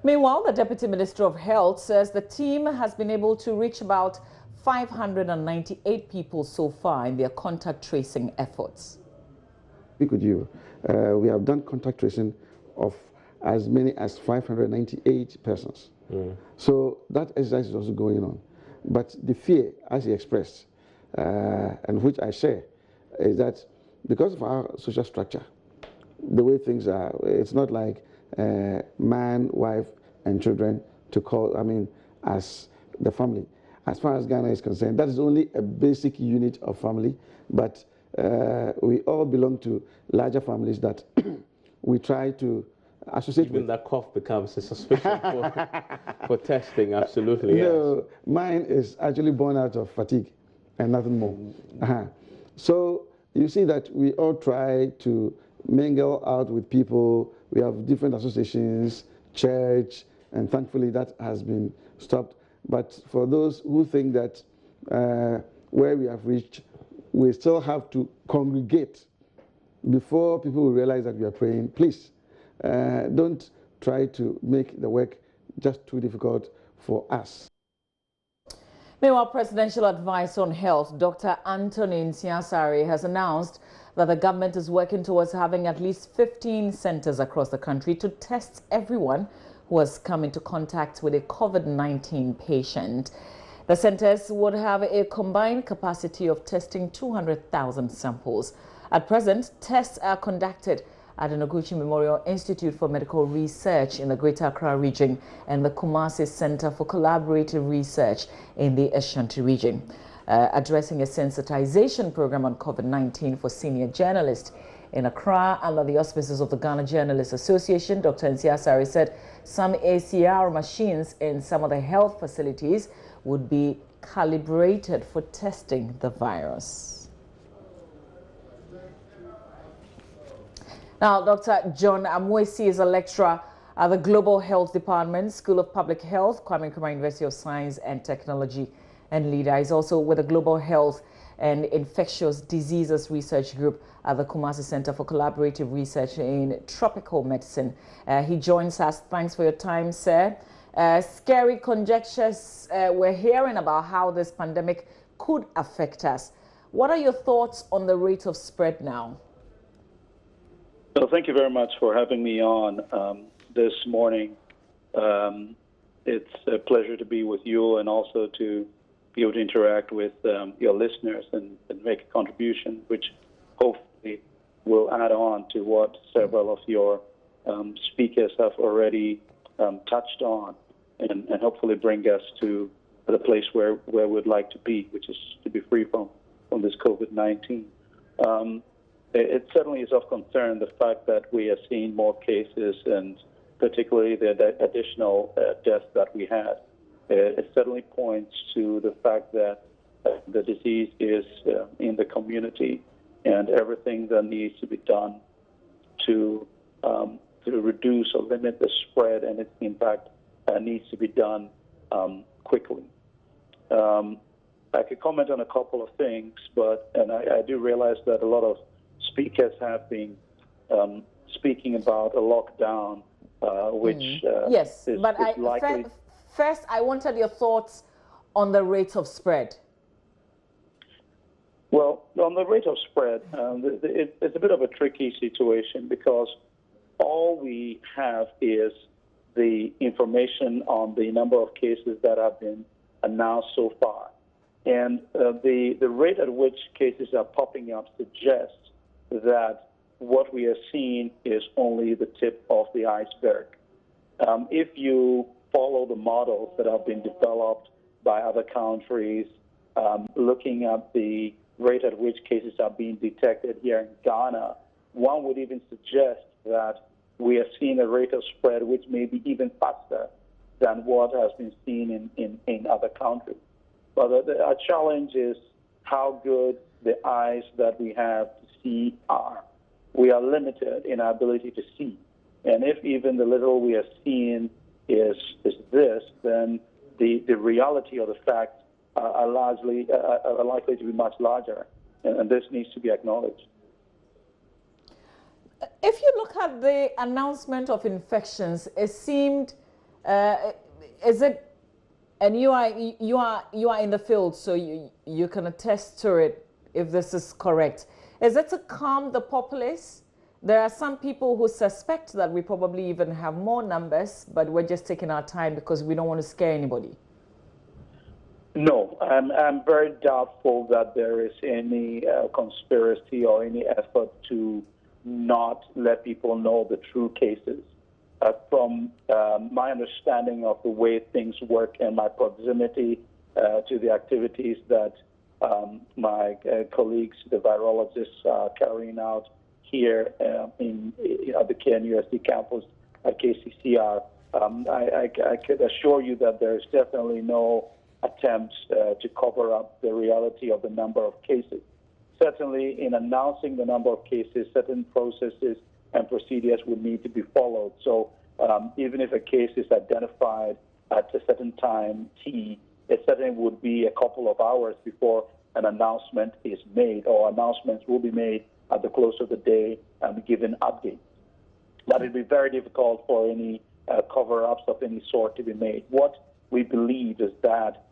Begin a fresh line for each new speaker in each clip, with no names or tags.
Meanwhile, the Deputy Minister of Health says the team has been able to reach about 598 people so far in their contact tracing efforts.
Speak with you. We have done contact tracing of as many as 598 persons. So that exercise is also going on. But the fear, as he expressed, and which I share, is that because of our social structure, the way things are, it's not like man, wife, and children to call, as the family. As far as Ghana is concerned, that is only a basic unit of family, but we all belong to larger families that we try to associate
Even
with.
that cough becomes a suspicion for testing, absolutely,
No,
yes.
mine is actually born out of fatigue and nothing more. So you see that we all try to mingle out with people. We have different associations, church, and thankfully that has been stopped. But for those who think that where we have reached, we still have to congregate before people will realize that we are praying, please don't try to make the work just too difficult for us.
Meanwhile, Presidential Advisor on Health, Dr. Anthony Nsiasare, has announced that the government is working towards having at least 15 centers across the country to test everyone who has come into contact with a COVID-19 patient. The centers would have a combined capacity of testing 200,000 samples. At present, tests are conducted at the Noguchi Memorial Institute for Medical Research in the Greater Accra region and the Kumasi Center for Collaborative Research in the Ashanti region. Addressing a sensitization program on COVID-19 for senior journalists in Accra under the auspices of the Ghana Journalists Association, Dr. Nsiasare said some ACR machines in some of the health facilities would be calibrated for testing the virus. Now, Dr. John Amwesi is a lecturer at the Global Health Department, School of Public Health, Kwame Nkrumah University of Science and Technology, and leader. He's also with the Global Health and Infectious Diseases Research Group at the Kumasi Center for Collaborative Research in Tropical Medicine. He joins us. Thanks for your time, sir. Scary conjectures we're hearing about how this pandemic could affect us. What are your thoughts on the rate of spread now?
Well, thank you very much for having me on this morning. It's a pleasure to be with you and also to be able to interact with your listeners and make a contribution, which hopefully will add on to what several of your speakers have already touched on and hopefully bring us to the place where we'd like to be, which is to be free from this COVID-19. It certainly is of concern the fact that we are seeing more cases and particularly the additional deaths that we had. It certainly points to the fact that the disease is in the community and everything that needs to be done to reduce or limit the spread and its impact needs to be done quickly. I could comment on a couple of things, and I do realize that a lot of speakers have been speaking about a lockdown, which
yes,
is
but
likely.
First, I wanted your thoughts on the rate of spread.
Well, on the rate of spread, it's a bit of a tricky situation because all we have is the information on the number of cases that have been announced so far. And the rate at which cases are popping up suggests that what we are seeing is only the tip of the iceberg. If you follow the models that have been developed by other countries, looking at the rate at which cases are being detected here in Ghana, one would even suggest that we are seeing a rate of spread which may be even faster than what has been seen in other countries. But our challenge is how good the eyes that we have to see are. We are limited in our ability to see. And if even the little we are seeing is this, then the reality of the facts are likely to be much larger, and this needs to be acknowledged.
If you look at the announcement of infections, it seemed Is it? And you are in the field, so you can attest to it if this is correct. Is it to calm the populace? There are some people who suspect that we probably even have more numbers, but we're just taking our time because we don't want to scare anybody.
No, I'm very doubtful that there is any conspiracy or any effort to not let people know the true cases. From my understanding of the way things work and my proximity to the activities that my colleagues, the virologists, are carrying out here at the KNUST campus at KCCR, I could assure you that there is definitely no attempts to cover up the reality of the number of cases. Certainly, in announcing the number of cases, certain processes and procedures would need to be followed. So even if a case is identified at a certain time T, it certainly would be a couple of hours before an announcement is made, or announcements will be made at the close of the day and given updates. But it would be very difficult for any cover-ups of any sort to be made. What we believe is that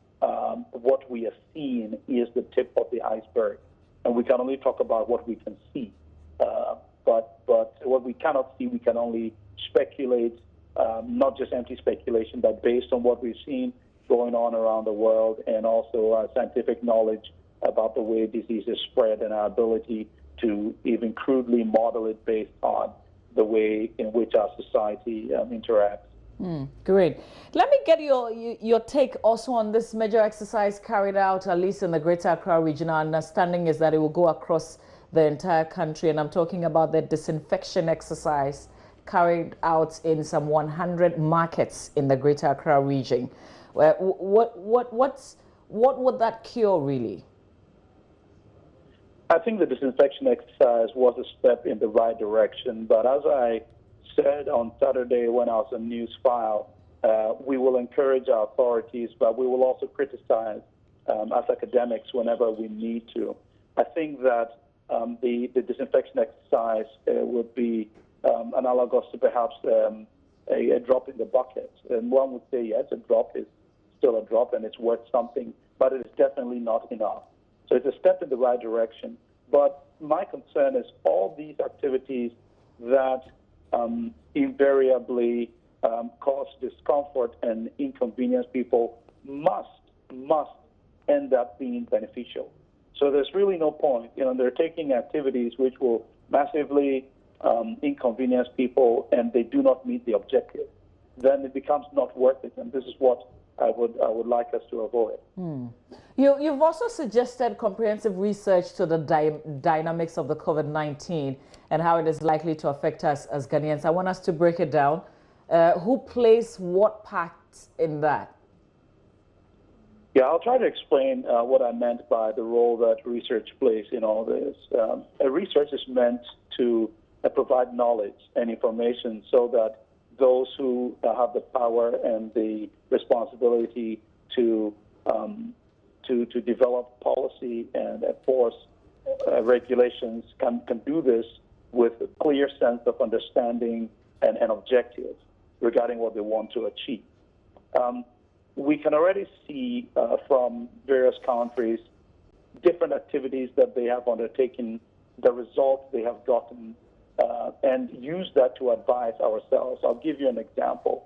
what we have seen is the tip of the iceberg, and we can only talk about what we can see. But what we cannot see, we can only speculate, not just empty speculation, but based on what we've seen going on around the world, and also scientific knowledge about the way diseases spread and our ability to even crudely model it based on the way in which our society interacts.
Great. Let me get your take also on this major exercise carried out, at least in the Greater Accra region. Our understanding is that it will go across the entire country, and I'm talking about the disinfection exercise carried out in some 100 markets in the Greater Accra region. What would that cure really?
I think the disinfection exercise was a step in the right direction, but as I said on Saturday when I was on News File, we will encourage our authorities, but we will also criticize as academics whenever we need to. I think that the disinfection exercise would be analogous to perhaps a drop in the bucket. And one would say, yes, a drop is still a drop and it's worth something, but it is definitely not enough. So it's a step in the right direction. But my concern is all these activities that invariably cause discomfort and inconvenience people must end up being beneficial. So there's really no point. They're taking activities which will massively inconvenience people, and they do not meet the objective. Then it becomes not worth it, and this is what I would like us to avoid.
You've also suggested comprehensive research to the dynamics of the COVID-19 and how it is likely to affect us as Ghanaians. I want us to break it down. Who plays what part in that?
Yeah, I'll try to explain what I meant by the role that research plays in all this. Research is meant to provide knowledge and information so that those who have the power and the responsibility to develop policy and enforce regulations can do this with a clear sense of understanding and objectives regarding what they want to achieve. We can already see from various countries different activities that they have undertaken, the results they have gotten, and use that to advise ourselves. I'll give you an example.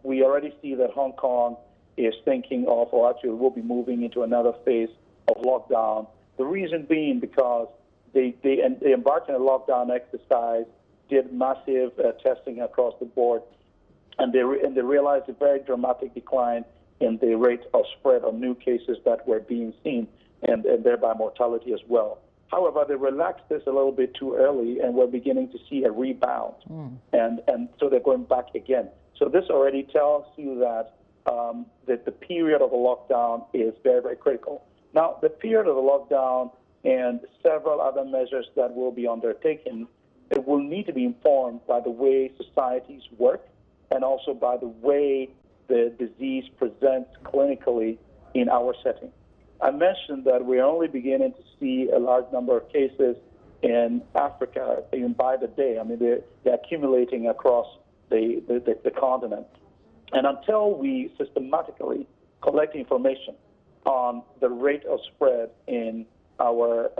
We already see that Hong Kong is thinking of, or actually will be moving into another phase of lockdown. The reason being because they embarked on a lockdown exercise, did massive testing across the board, and they realized a very dramatic decline in the rate of spread of new cases that were being seen, and thereby mortality as well. However, they relaxed this a little bit too early, and we're beginning to see a rebound, and so they're going back again. So this already tells you that the period of a lockdown is very, very critical. Now, the period of the lockdown and several other measures that will be undertaken, it will need to be informed by the way societies work and also by the way the disease presents clinically in our setting. I mentioned that we're only beginning to see a large number of cases in Africa, even by the day. I mean, they're accumulating across the continent. And until we systematically collect information on the rate of spread in our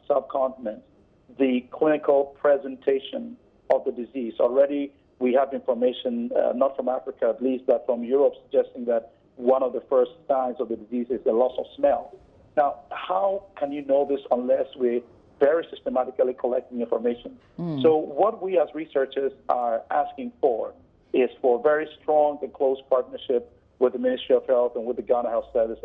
subcontinent, the clinical presentation of the disease. Already we have information, not from Africa at least, but from Europe, suggesting that one of the first signs of the disease is the loss of smell. Now, how can you know this unless we're very systematically collecting information? So what we as researchers are asking for is for very strong and close partnership with the Ministry of Health and with the Ghana Health Service.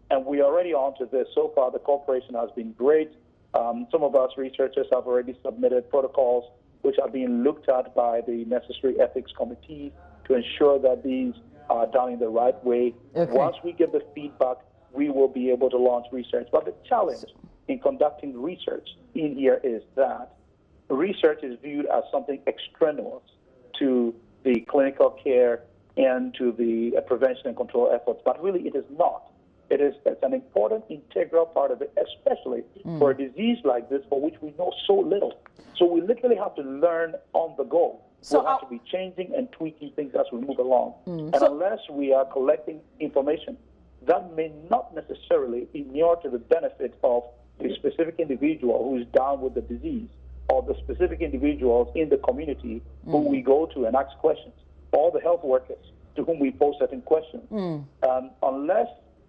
And we are already on to this. So far, the cooperation has been great. Some of us researchers have already submitted protocols which are being looked at by the necessary ethics committee to ensure that these are done in the right way.
Okay.
Once we get the feedback, we will be able to launch research. But the challenge in conducting research in here is that research is viewed as something extraneous to the clinical care and to the prevention and control efforts, but really it is not. It's an important integral part of it, especially for a disease like this for which we know so little. So we literally have to learn on the go.
So
we'll have to be changing and tweaking things as we move along. And unless we are collecting information, that may not necessarily inure to the benefit of the specific individual who is down with the disease, or the specific individuals in the community who we go to and ask questions, or the health workers to whom we pose certain questions. Unless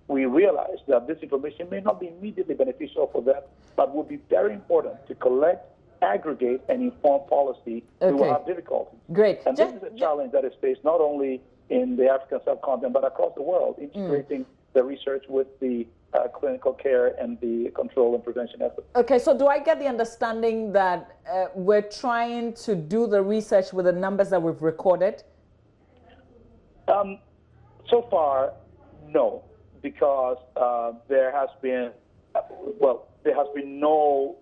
we realize that this information may not be immediately beneficial for them, but would be very important to collect, aggregate, and inform policy, we will have difficulties.
Great.
And this is a challenge that is faced not only in the African subcontinent, but across the world, integrating the research with the clinical care and the control and prevention efforts.
Okay, so do I get the understanding that we're trying to do the research with the numbers that we've recorded?
So far, no, because there has been, there has been no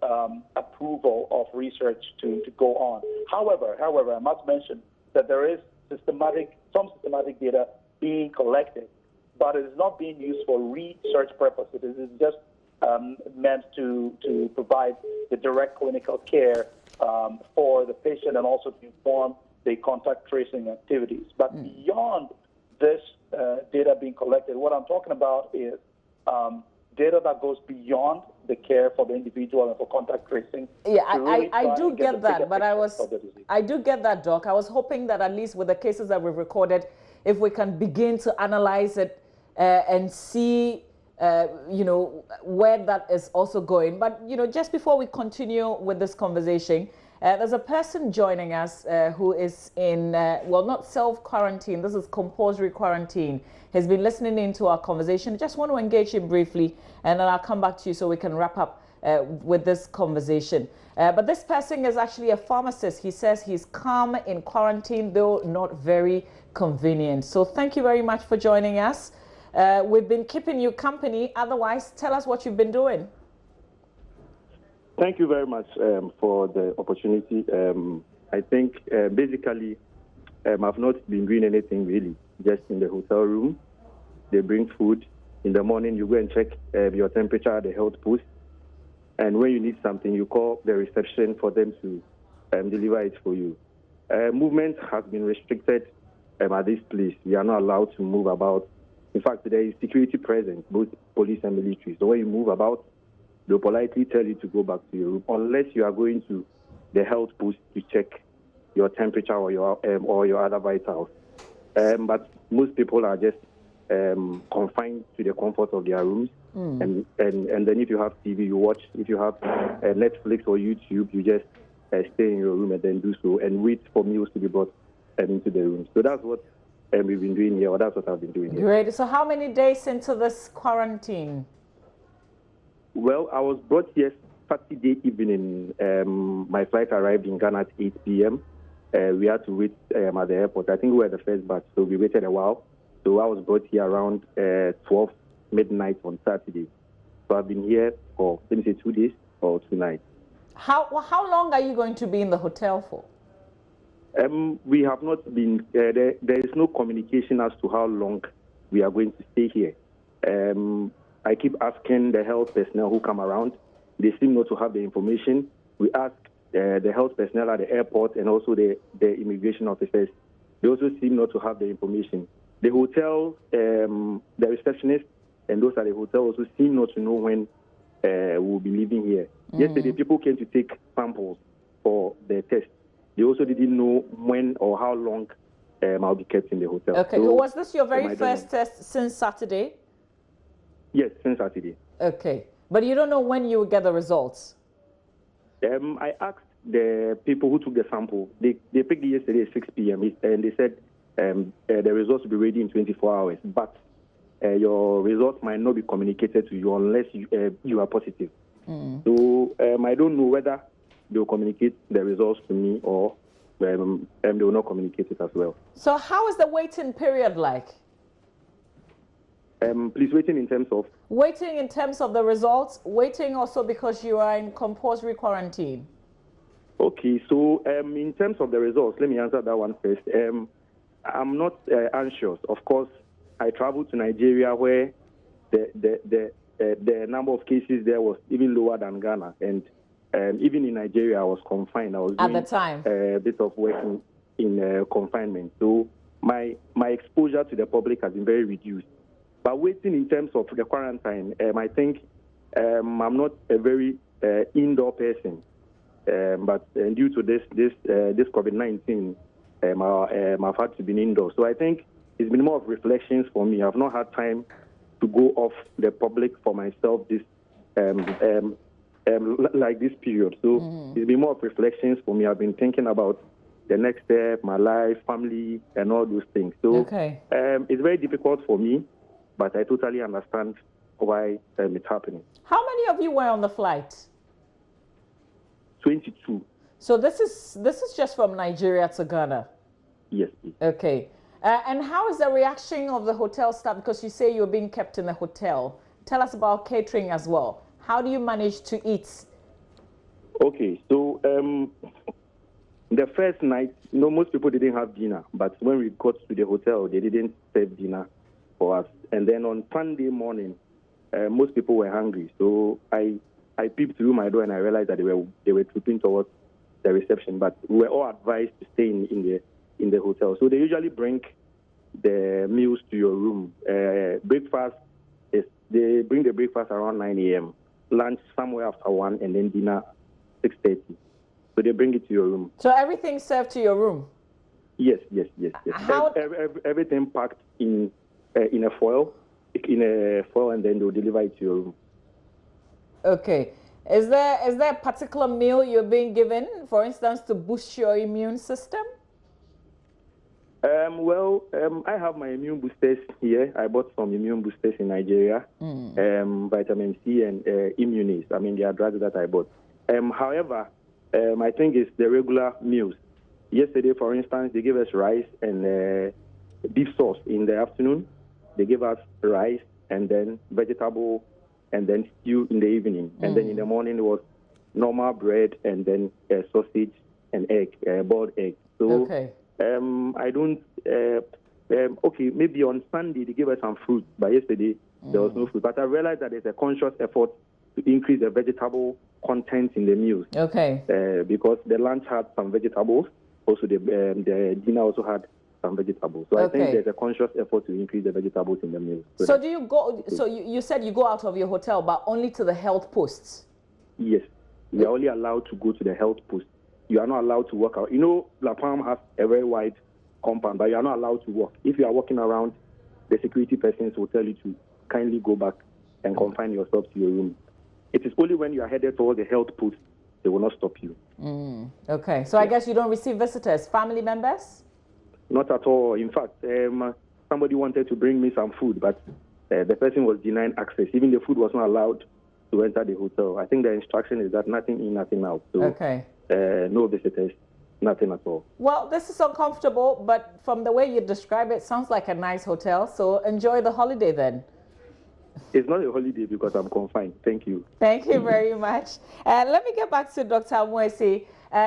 approval of research to go on. However, I must mention that there is some systematic data being collected, but it is not being used for research purposes. It is just meant to provide the direct clinical care for the patient and also to inform the contact tracing activities. But beyond this data being collected, what I'm talking about is data that goes beyond the care for the individual and for contact tracing.
Yeah, I do get that, but I do get that, Doc. I was hoping that at least with the cases that we've recorded, if we can begin to analyze it and see, where that is also going. But, just before we continue with this conversation, there's a person joining us who is in, not self-quarantine, this is compulsory quarantine. He's been listening into our conversation. Just want to engage him briefly, and then I'll come back to you so we can wrap up with this conversation. But this person is actually a pharmacist. He says he's calm in quarantine, though not very convenient. So thank you very much for joining us. We've been keeping you company. Otherwise, tell us what you've been doing.
Thank you very much for the opportunity. I think basically I've not been doing anything really, just in the hotel room. They bring food. In the morning, you go and check your temperature at the health post. And when you need something, you call the reception for them to deliver it for you. Movement has been restricted at this place. We are not allowed to move about. In fact, there is security present, both police and military. So when you move about, they'll politely tell you to go back to your room, unless you are going to the health post to check your temperature or your other vitals. But most people are just confined to the comfort of their rooms. And then if you have TV, you watch. If you have Netflix or YouTube, you just stay in your room and then do so and wait for meals to be brought into the room. So that's what we've been doing here, or that's what I've been doing here.
Great. So how many days into this quarantine?
Well, I was brought here Saturday evening. My flight arrived in Ghana at 8 p.m. We had to wait at the airport. I think we were the first batch, so we waited a while. So I was brought here around 12 midnight on Saturday. So I've been here for, let me say, 2 days or 2 nights.
How long are you going to be in the hotel for?
We have not been, there is no communication as to how long we are going to stay here. I keep asking the health personnel who come around. They seem not to have the information. We ask the health personnel at the airport and also the immigration officers. They also seem not to have the information. The hotel, the receptionist, and those at the hotel also seem not to know when we'll be leaving here. Yesterday, people came to take samples for the test. They also didn't know when or how long I'll be kept in the hotel.
Okay,
So,
was this your very first test since Saturday?
Yes, since Saturday.
Okay, but you don't know when you will get the results?
I asked the people who took the sample. They picked it yesterday at 6 p.m. and they said the results will be ready in 24 hours. But your results might not be communicated to you unless you are positive. So I don't know whether they will communicate the results to me or they will not communicate it as well.
So how is the waiting period like?
Please, waiting in terms of?
Waiting in terms of the results, waiting also because you are in compulsory quarantine.
Okay, so in terms of the results, let me answer that one first. I'm not anxious. Of course, I traveled to Nigeria where the number of cases there was even lower than Ghana, and even in Nigeria, I was confined. I was doing
at the time
a bit of work in confinement. So my exposure to the public has been very reduced. But waiting in terms of the quarantine, I think I'm not a very indoor person. But due to this COVID-19, I've had to be indoors. So I think it's been more of reflections for me. I've not had time to go off the public for myself this like this period. So it's been more of reflections for me. I've been thinking about the next step, my life, family, and all those things. So it's very difficult for me, but I totally understand why it's happening.
How many of you were on the flight?
22.
So this is just from Nigeria to Ghana?
Yes, please.
Okay. And how is the reaction of the hotel staff? Because you say you're being kept in the hotel. Tell us about catering as well. How do you manage to eat?
Okay, so the first night, most people didn't have dinner. But when we got to the hotel, they didn't serve dinner for us. And then on Sunday morning, most people were hungry. So I peeped through my door and I realized that they were trooping towards the reception. But we were all advised to stay in the hotel. So they usually bring the meals to your room. Breakfast they bring the breakfast around 9 a.m. Lunch somewhere after 1, and then dinner 6:30. So they bring it to your room.
So everything served to your room?
Yes. Everything packed in a foil, and then they'll deliver it to your room.
Okay. Is there a particular meal you're being given, for instance, to boost your immune system?
I have my immune boosters here. I bought some immune boosters in Nigeria, vitamin C and Immunis. I mean, they are drugs that I bought. However, I think it's the regular meals. Yesterday, for instance, they gave us rice and beef sauce in the afternoon. They gave us rice and then vegetable and then stew in the evening. And then in the morning, it was normal bread and then sausage and egg, boiled egg. So I don't, maybe on Sunday they gave us some fruit, but yesterday there was no fruit. But I realized that there's a conscious effort to increase the vegetable content in the meals. Because the lunch had some vegetables, also the dinner also had some vegetables. So I think there's a conscious effort to increase the vegetables in the meals.
So do you go, so you said you go out of your hotel, but only to the health posts?
Yes, we are only allowed to go to the health post. You are not allowed to walk out. La Palm has a very wide compound, but you are not allowed to walk. If you are walking around, the security persons will tell you to kindly go back and confine yourself to your room. It is only when you are headed towards the health post, they will not stop you.
Okay, so I guess you don't receive visitors, family members?
Not at all. In fact, somebody wanted to bring me some food, but the person was denying access. Even the food was not allowed to enter the hotel. I think the instruction is that nothing in, nothing out. So, no visitors, nothing at all.
Well, this is uncomfortable, but from the way you describe it, sounds like a nice hotel. So enjoy the holiday then.
It's not a holiday because I'm confined. Thank you.
Thank you very much. Let me get back to Dr. Mwesi.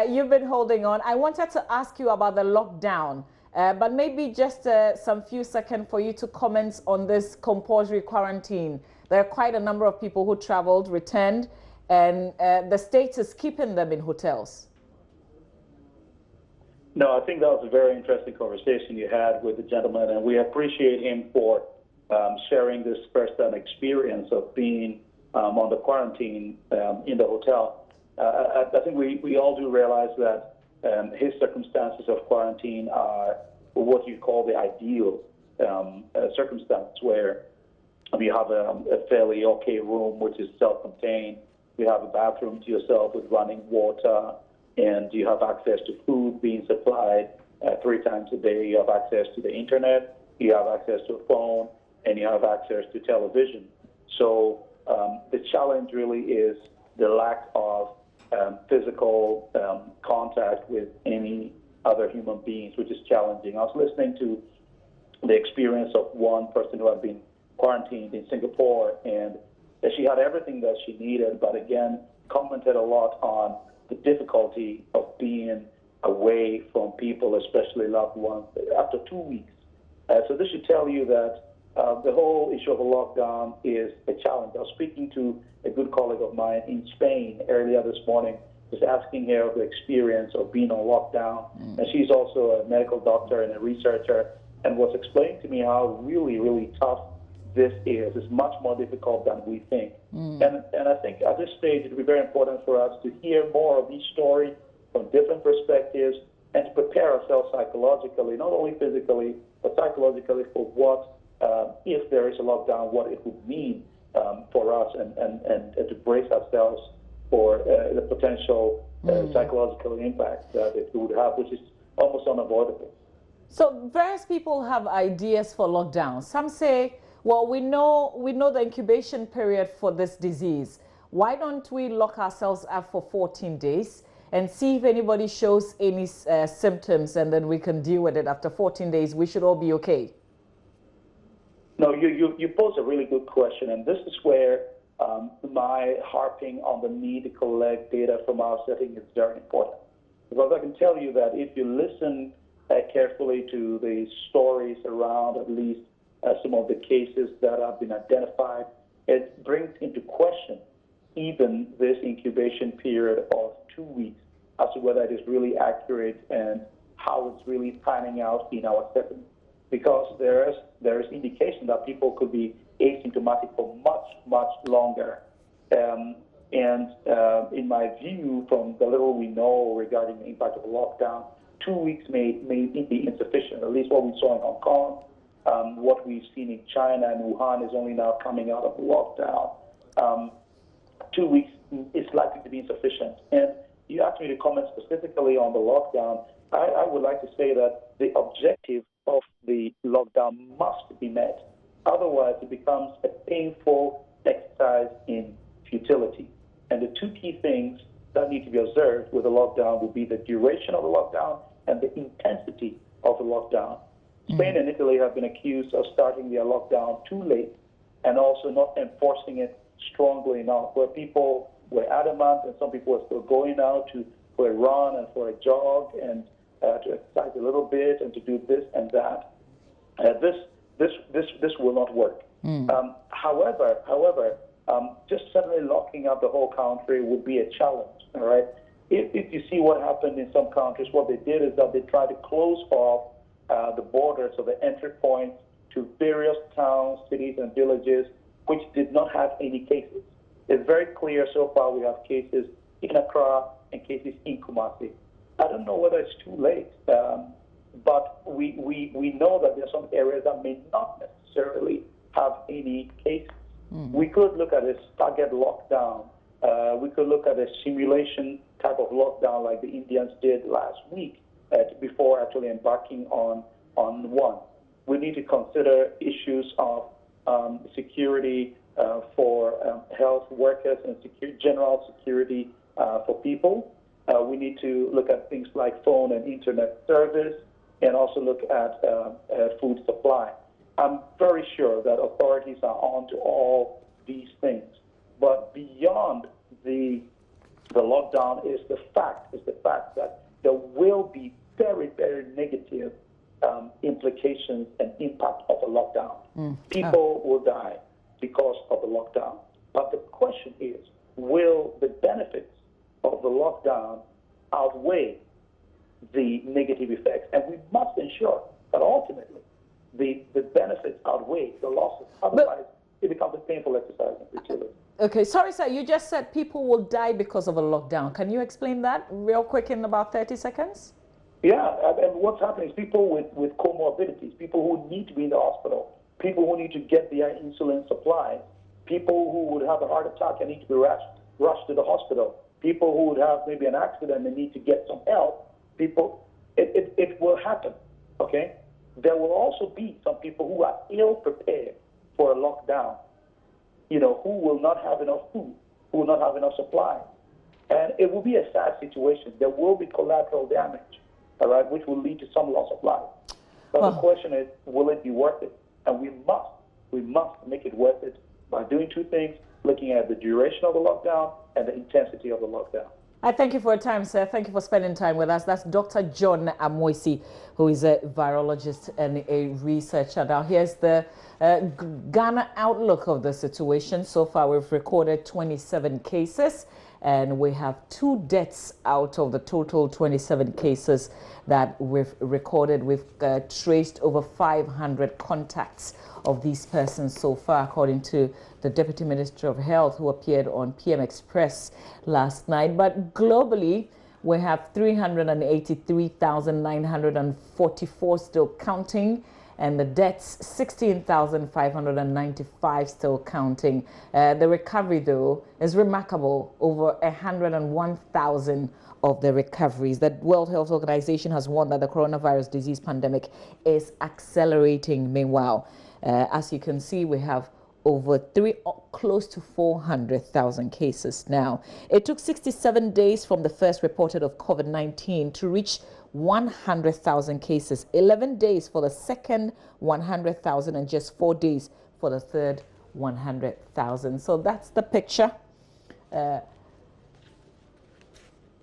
You've been holding on. I wanted to ask you about the lockdown, but maybe just some few seconds for you to comment on this compulsory quarantine. There are quite a number of people who traveled, returned, and the state is keeping them in hotels.
No, I think that was a very interesting conversation you had with the gentleman, and we appreciate him for sharing this first-hand experience of being on the quarantine in the hotel. I think we all do realize that his circumstances of quarantine are what you call the ideal circumstance, where you have a fairly okay room which is self-contained. You have a bathroom to yourself with running water, and you have access to food being supplied 3 times a day. You have access to the internet, you have access to a phone, and you have access to television. So the challenge really is the lack of physical contact with any other human beings, which is challenging. I was listening to the experience of one person who had been quarantined in Singapore, and she had everything that she needed, but again, commented a lot on the difficulty of being away from people, especially loved ones, after 2 weeks. So this should tell you that the whole issue of a lockdown is a challenge. I was speaking to a good colleague of mine in Spain earlier this morning, just asking her of the experience of being on lockdown. And she's also a medical doctor and a researcher, and was explaining to me how really, really tough this is. It's much more difficult than we think. And I think at this stage it would be very important for us to hear more of each story from different perspectives and to prepare ourselves psychologically, not only physically, but psychologically for what, if there is a lockdown, what it would mean for us, and to brace ourselves for the potential psychological impact that it would have, which is almost unavoidable.
So various people have ideas for lockdown. Some say, well, we know the incubation period for this disease. Why don't we lock ourselves up for 14 days and see if anybody shows any symptoms, and then we can deal with it after 14 days. We should all be okay.
No, you pose a really good question, and this is where my harping on the need to collect data from our setting is very important. Because I can tell you that if you listen carefully to the stories around at least some of the cases that have been identified, it brings into question even this incubation period of 2 weeks as to whether it is really accurate and how it's really panning out in our setting. Because there is indication that people could be asymptomatic for much, much longer. In my view, from the little we know regarding the impact of the lockdown, 2 weeks may be insufficient, at least what we saw in Hong Kong. What we've seen in China and Wuhan is only now coming out of the lockdown. 2 weeks is likely to be insufficient. And you asked me to comment specifically on the lockdown. I would like to say that the objective of the lockdown must be met. Otherwise, it becomes a painful exercise in futility. And the 2 key things that need to be observed with the lockdown will be the duration of the lockdown and the intensity of the lockdown. Spain and Italy have been accused of starting their lockdown too late and also not enforcing it strongly enough, where people were adamant and some people were still going out for a run and for a jog and to exercise a little bit and to do this and that. This will not work. However, just suddenly locking up the whole country would be a challenge. All right. If you see what happened in some countries, what they did is that they tried to close off the borders of the entry points to various towns, cities, and villages, which did not have any cases. It's very clear so far we have cases in Accra and cases in Kumasi. I don't know whether it's too late, but we know that there are some areas that may not necessarily have any cases. We could look at a staggered lockdown. We could look at a simulation type of lockdown like the Indians did last week before actually embarking on one. We need to consider issues of security for health workers and general security for people. We need to look at things like phone and internet service, and also look at food supply. I'm very sure that authorities are on to all these things. But beyond the lockdown is the fact that there will be very, very negative implications and impact of the lockdown. People will die because of the lockdown. But the question is, will the benefits of the lockdown outweigh the negative effects. And we must ensure that ultimately the benefits outweigh the losses. Otherwise, it becomes a painful exercise in fertility.
Okay, sorry, sir. You just said people will die because of a lockdown. Can you explain that real quick in about 30 seconds?
Yeah, and what's happening is people with comorbidities, people who need to be in the hospital, people who need to get their insulin supplies, people who would have a heart attack and need to be rushed to the hospital, people who would have maybe an accident and need to get some help, it will happen, okay? There will also be some people who are ill prepared for a lockdown, you know, who will not have enough food, who will not have enough supplies. And it will be a sad situation. There will be collateral damage, all right, which will lead to some loss of life. But the question is, will it be worth it? And we must make it worth it by doing two things, looking at the duration of the lockdown and the intensity of the lockdown.
I thank you for your time, sir. Thank you for spending time with us. That's Dr. John Amoisi, who is a virologist and a researcher. Now, here's the Ghana outlook of the situation. So far, we've recorded 27 cases, and we have 2 deaths out of the total 27 cases that we've recorded. We've traced over 500 contacts of these persons so far, according to the Deputy Minister of Health, who appeared on PM Express last night. But globally, we have 383,944 still counting, and the deaths 16,595 still counting. The recovery, though, is remarkable. Over 101,000 of the recoveries. The World Health Organization has warned that the coronavirus disease pandemic is accelerating. Meanwhile, as you can see, we have over close to 400,000 cases now. It took 67 days from the first reported of COVID-19 to reach 100,000 cases, 11 days for the second 100,000, and just 4 days for the third 100,000. So that's the picture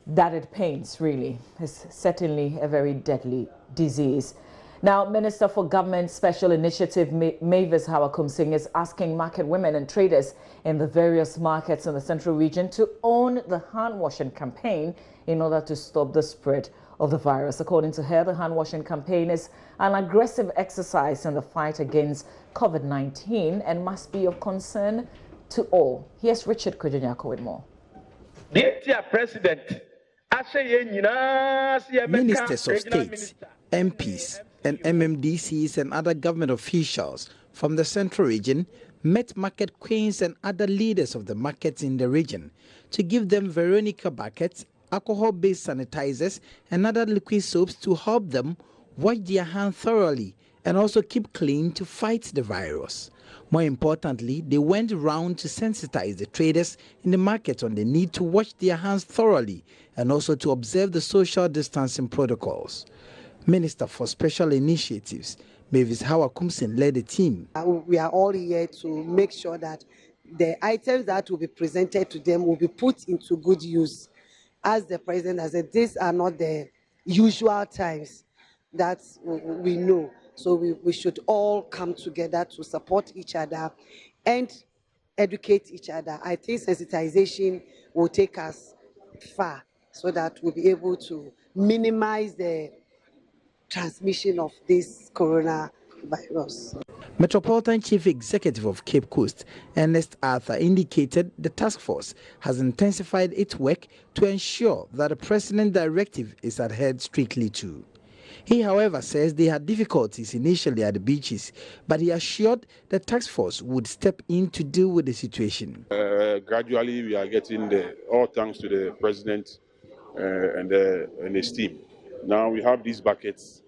that it paints, really. It's certainly a very deadly disease. Now, Minister for Government Special Initiative Mavis Hawakumsing is asking market women and traders in the various markets in the central region to own the hand-washing campaign in order to stop the spread of the virus. According to her, the hand-washing campaign is an aggressive exercise in the fight against COVID-19 and must be of concern to all. Here's Richard Kujanyako with more.
Dear President,
Ministers of States, MPs, and MMDCs and other government officials from the central region met market queens and other leaders of the markets in the region to give them Veronica buckets, alcohol-based sanitizers, and other liquid soaps to help them wash their hands thoroughly and also keep clean to fight the virus. More importantly, they went around to sensitize the traders in the market on the need to wash their hands thoroughly and also to observe the social distancing protocols. Minister for Special Initiatives, Mavis Hawakumsing, led the team.
We are all here to make sure that the items that will be presented to them will be put into good use. As the President has said, these are not the usual times that we know. So we should all come together to support each other and educate each other. I think sensitization will take us far so that we'll be able to minimize the transmission of this coronavirus.
Metropolitan Chief Executive of Cape Coast, Ernest Arthur, indicated the task force has intensified its work to ensure that the President's directive is adhered strictly to. He, however, says they had difficulties initially at the beaches, but he assured the task force would step in to deal with the situation.
Gradually, we are getting there, all thanks to the President and his team. Now we have these buckets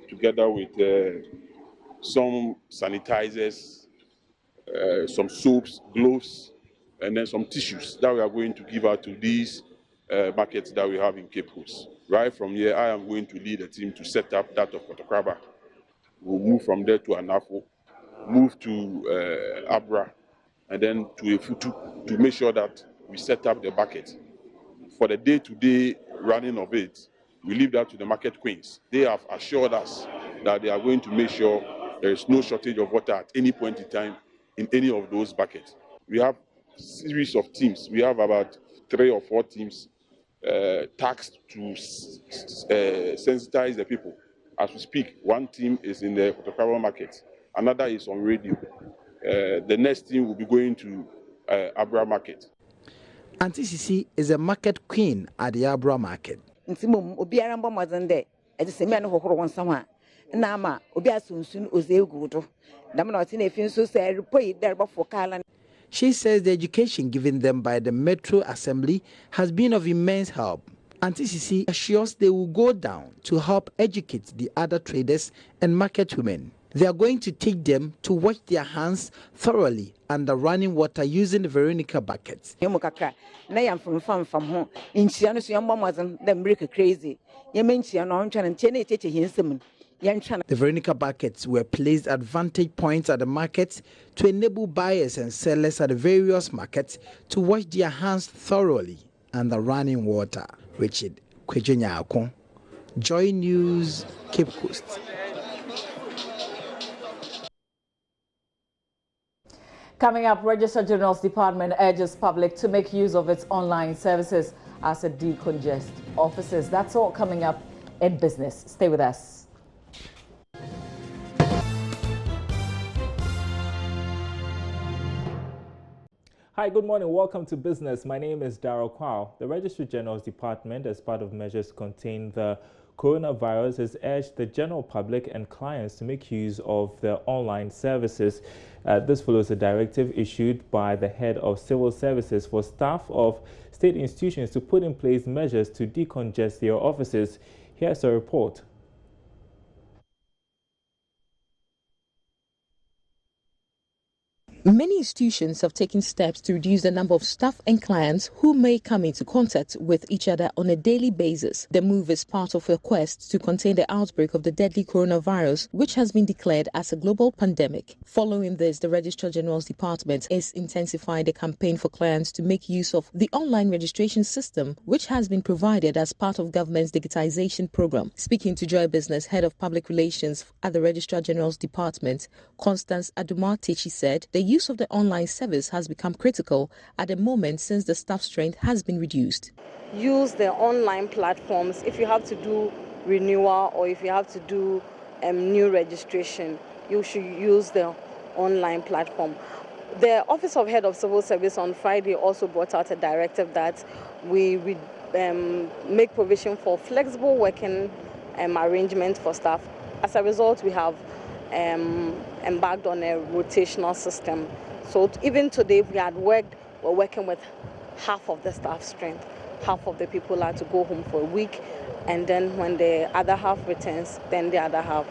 together with some sanitizers, some soaps, gloves, and then some tissues that we are going to give out to these buckets that we have in Cape Coast. Right from here, I am going to lead a team to set up that of Kotokraba. We'll move from there to Anafo, move to Abra, and then to Efutu to make sure that we set up the bucket. For the day-to-day running of it, we leave that to the market queens. They have assured us that they are going to make sure there is no shortage of water at any point in time in any of those buckets. We have a series of teams. We have about 3 or 4 teams tasked to sensitize the people. As we speak, one team is in the Kotokaro market, another is on radio. The next team will be going to Abra market.
Auntie Sisi is a market queen at the Abra market. She says the education given them by the Metro Assembly has been of immense help. Auntie Sisi assures they will go down to help educate the other traders and market women. They are going to teach them to wash their hands thoroughly under running water using the Veronica buckets. The Veronica buckets were placed at vantage points at the markets to enable buyers and sellers at the various markets to wash their hands thoroughly under running water. Richard Kwejenyako, Joy News, Cape Coast.
Coming up, Registrar General's Department urges public to make use of its online services as it decongests offices. That's all coming up in business. Stay with us.
Hi, good morning. Welcome to Business. My name is Darryl Kwao. The Registrar General's Department, as part of measures to contain the coronavirus, has urged the general public and clients to make use of the online services. This follows a directive issued by the head of civil services for staff of state institutions to put in place measures to decongest their offices. Here's a report.
Many institutions have taken steps to reduce the number of staff and clients who may come into contact with each other on a daily basis. The move is part of a quest to contain the outbreak of the deadly coronavirus, which has been declared as a global pandemic. Following this, the Registrar General's Department is intensifying the campaign for clients to make use of the online registration system, which has been provided as part of government's digitization program. Speaking to Joy Business, Head of Public Relations at the Registrar General's Department, Constance Adumartechi said the use of the online service has become critical at the moment since the staff strength has been reduced.
Use the online platforms if you have to do renewal or if you have to do new registration. You should use the online platform. The Office of Head of Civil Service on Friday also brought out a directive that we make provision for flexible working arrangements for staff. As a result, we have embarked on a rotational system. So even today, if we had worked, we're working with half of the staff strength. Half of the people are to go home for a week, and then when the other half returns, then the other half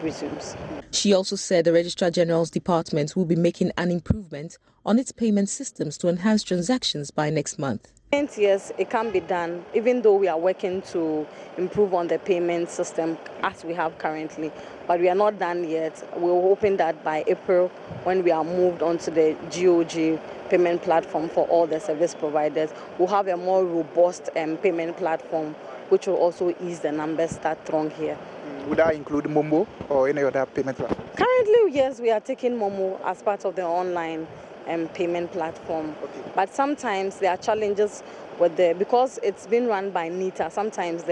resumes.
She also said the Registrar General's Department will be making an improvement on its payment systems to enhance transactions by next month.
Yes, it can be done, even though we are working to improve on the payment system as we have currently. But we are not done yet. We're hoping that by April, when we are moved onto the GOG payment platform for all the service providers, we'll have a more robust payment platform, which will also ease the numbers that throng here.
Would that include Momo or any other payment platform?
Currently, yes, we are taking Momo as part of the online payment platform. Okay. But sometimes there are challenges with because it's been run by NITA, sometimes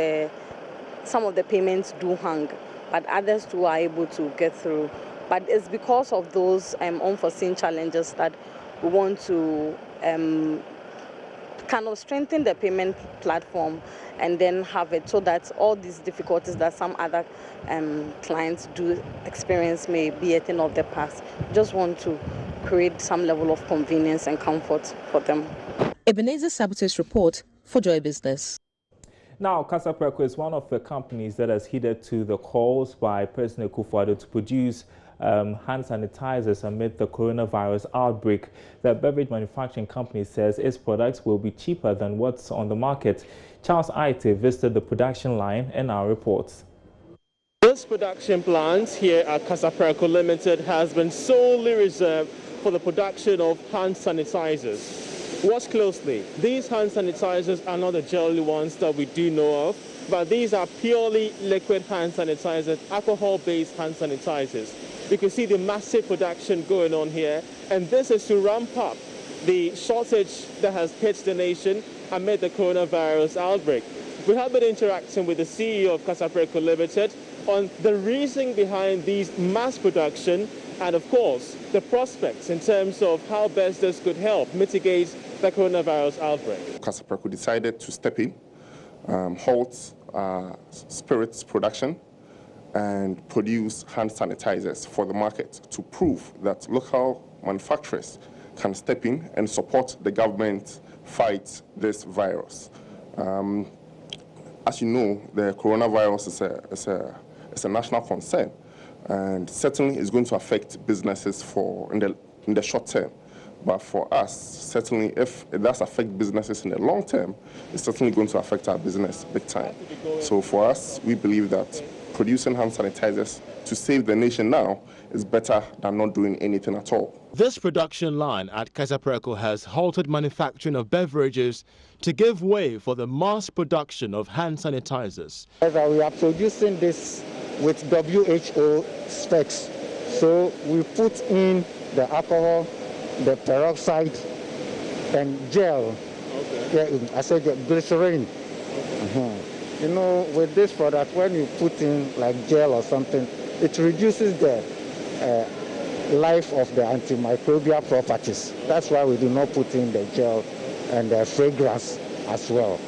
some of the payments do hang, but others too are able to get through. But it's because of those unforeseen challenges that we want to kind of strengthen the payment platform and then have it so that all these difficulties that some other clients do experience may be a thing of the past. Just want to create some level of convenience and comfort for them.
Ebenezer Sabote's report for Joy Business.
Now, Casa Preco is one of the companies that has heeded to the calls by President Kufuor to produce hand sanitizers amid the coronavirus outbreak. The beverage manufacturing company says its products will be cheaper than what's on the market. Charles Aite visited the production line and our reports.
This production plant here at Casa Preco Limited has been solely reserved for the production of hand sanitizers. Watch closely. These hand sanitizers are not the jelly ones that we do know of, but these are purely liquid hand sanitizers, alcohol-based hand sanitizers. You can see the massive production going on here, and this is to ramp up the shortage that has hit the nation amid the coronavirus outbreak. We have been interacting with the CEO of Casapreco Limited on the reason behind these mass production and, of course, the prospects in terms of how best this could help mitigate the coronavirus outbreak.
Casapreco decided to step in, halt spirits production, and produce hand sanitizers for the market to prove that local manufacturers can step in and support the government fight this virus. As you know, the coronavirus is a national concern, and certainly is going to affect businesses in the short term. But for us, certainly, if it does affect businesses in the long term, it's certainly going to affect our business big time. So for us, we believe that producing hand sanitizers to save the nation now is better than not doing anything at all.
This production line at Casapreco has halted manufacturing of beverages to give way for the mass production of hand sanitizers.
We are producing this with WHO specs. So we put in the alcohol, the peroxide, and gel. Okay. Yeah, I said glycerin. Okay. You know, with this product, when you put in like gel or something, it reduces the life of the antimicrobial properties. That's why we do not put in the gel and the fragrance as well.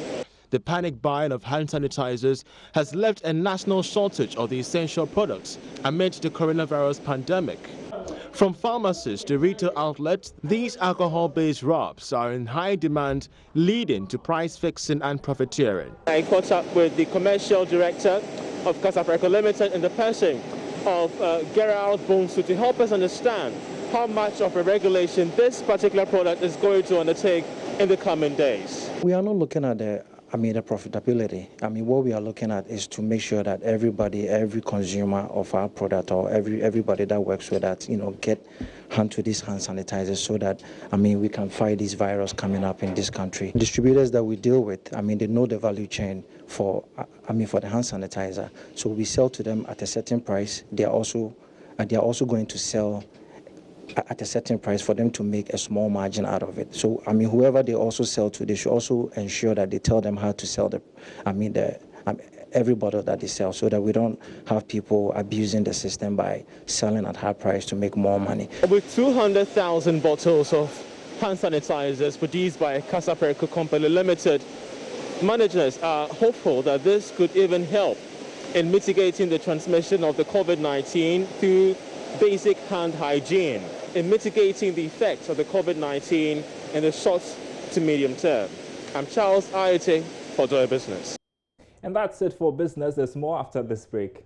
The panic buying of hand sanitizers has left a national shortage of the essential products amid the coronavirus pandemic. From pharmacies to retail outlets, these alcohol-based rubs are in high demand, leading to price fixing and profiteering. I caught up with the commercial director of Casapreco Limited in the person of Gerald Bonsu to help us understand how much of a regulation this particular product is going to undertake in the coming days.
We are not looking at the profitability. What we are looking at is to make sure that everybody, every consumer of our product, or everybody that works with that, get onto these hand sanitizers so that, we can fight this virus coming up in this country. Distributors that we deal with, they know the value chain for the hand sanitizer. So we sell to them at a certain price. They are also going to sell at a certain price for them to make a small margin out of it. So, whoever they also sell to, they should also ensure that they tell them how to sell every bottle that they sell, so that we don't have people abusing the system by selling at high price to make more money.
With 200,000 bottles of hand sanitizers produced by Casapreco Company Limited, managers are hopeful that this could even help in mitigating the transmission of the COVID-19 through basic hand hygiene, in mitigating the effects of the COVID-19 in the short to medium term. I'm Charles Aite for Joy Business.
And that's it for business. There's more after this break.